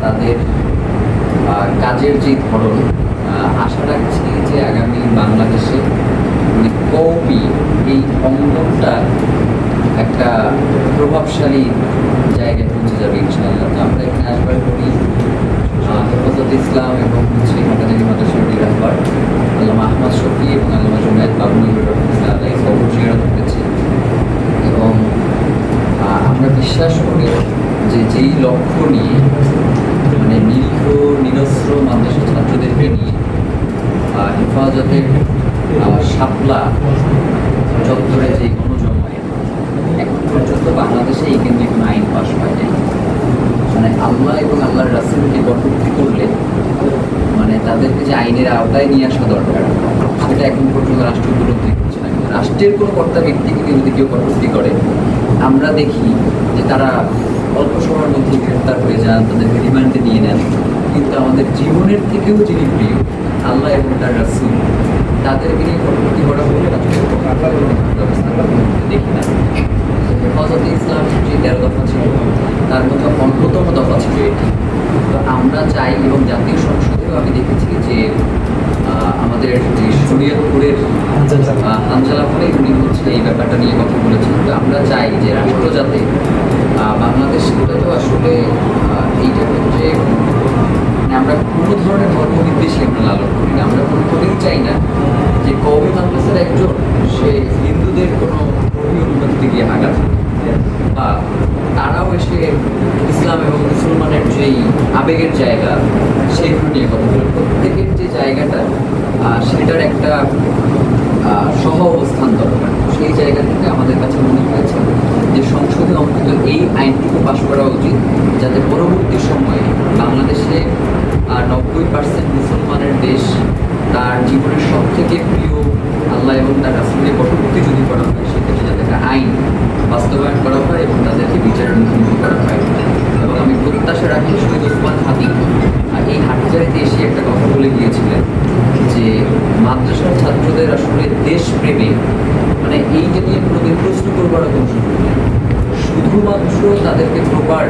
তাদের কাজের যে ধরন, আশা রাখছি যে আগামী বাংলাদেশে মানে কওমি এই অঙ্গনটা একটা প্রভাবশালী জায়গায় পৌঁছে যাবে ইনশাআল্লাহ। তো আমরা এখানে আসবার করি হেফাজত ইসলাম এবং হাটাজারি মাদ্রাসার রাহবার আল্লামা আহমদ শফি এবং আল্লামা জুনায়েদ বাবুল রহমতুল্লাহ আলাইহি কবর জিয়ারত করেছি। এবং আমরা বিশ্বাস করি যে যেই লক্ষ্য নিয়ে মানে নিরীহ নিরস্ত্র মাদ্রাসা ছাত্রদেরকে নিয়ে হেফাজতের শাপলা চত্বরে যে গণজমায়েত, এখন পর্যন্ত বাংলাদেশে এই কেন্দ্রিক কোনো আইন পাস হয় নাই। মানে আল্লাহ এবং আল্লাহর রাসূলকে কটূক্তি করলে মানে তাদেরকে যে আইনের আওতায় নিয়ে আসা দরকার, সেটা এখন পর্যন্ত রাষ্ট্র উপলব্ধি করছে না। কিন্তু রাষ্ট্রের কোনো কর্তা ব্যক্তিকে যদি কেউ কটূক্তি করে, আমরা দেখি যে তারা অল্প সময়ের মধ্যে গ্রেফতার হয়ে যান, তাদেরকে রিমান্ডে নিয়ে নেন। কিন্তু আমাদের জীবনের থেকেও যিনি প্রিয় আল্লাহ এবং তার রাসূল, তাদেরকে নিয়ে কটূক্তি করা হলে রাষ্ট্রের ব্যবস্থা দেখি না। হেফাজতে ইসলাম যে 13 দফা ছিল তার মধ্যে অন্যতম দফা ছিল এটি। তো আমরা চাই, এবং জাতীয় সংসদেও আমি দেখেছি যে আমাদের যে শরীয়তপুরের হানজালা ভাই উনি হচ্ছে এই ব্যাপারটা নিয়ে কথা বলেছেন। তো আমরা চাই যে রাষ্ট্র যাতে বাংলাদেশ, এটা তো আসলে এইটা হচ্ছে মানে আমরা কোনো ধরনের ধর্মবিদ্বেষী আমরা লালন করি না। আমরা কোনোভাবেই চাই না যে কওমি মাদ্রাসার একজন সে হিন্দুদের কোনো ধর্মীয় অনুভূতিতে গিয়ে আঘাত, বা তারাও এসে ইসলাম এবং মুসলমানের যেই আবেগের জায়গা সেইগুলো নিয়ে কথা বলে। প্রত্যেকের যে জায়গাটা সেটার একটা সহ অবস্থান দরকার। সেই জায়গা থেকে আমাদের কাছে মনে হয়েছে যে সংসদে অন্তত এই আইনটুকু পাশ করা উচিত, যাতে পরবর্তী সময়ে বাংলাদেশে 90% মুসলমানের দেশ, তার জীবনের সব থেকে প্রিয় আল্লাহ এবং তার রাসূলের কটূক্তি যদি করা হয়, সেক্ষেত্রে যাতে একটা আইন বাস্তবায়ন করা হয় এবং তাদেরকে বিচারের মুখোমুখি করা হয়। এবং আমি প্রত্যাশা রাখি শহীদ ওসমান হাদি এই হাটহাজারিতে এসে একটা কথা বলে গিয়েছিলেন যে মাদ্রাসার ছাত্রদের আসলে দেশপ্রেমে মানে এইটা নিয়ে কোনোদিন প্রশ্ন করবার কোনো সুযোগ নেই, শুধুমাত্র তাদেরকে প্রপার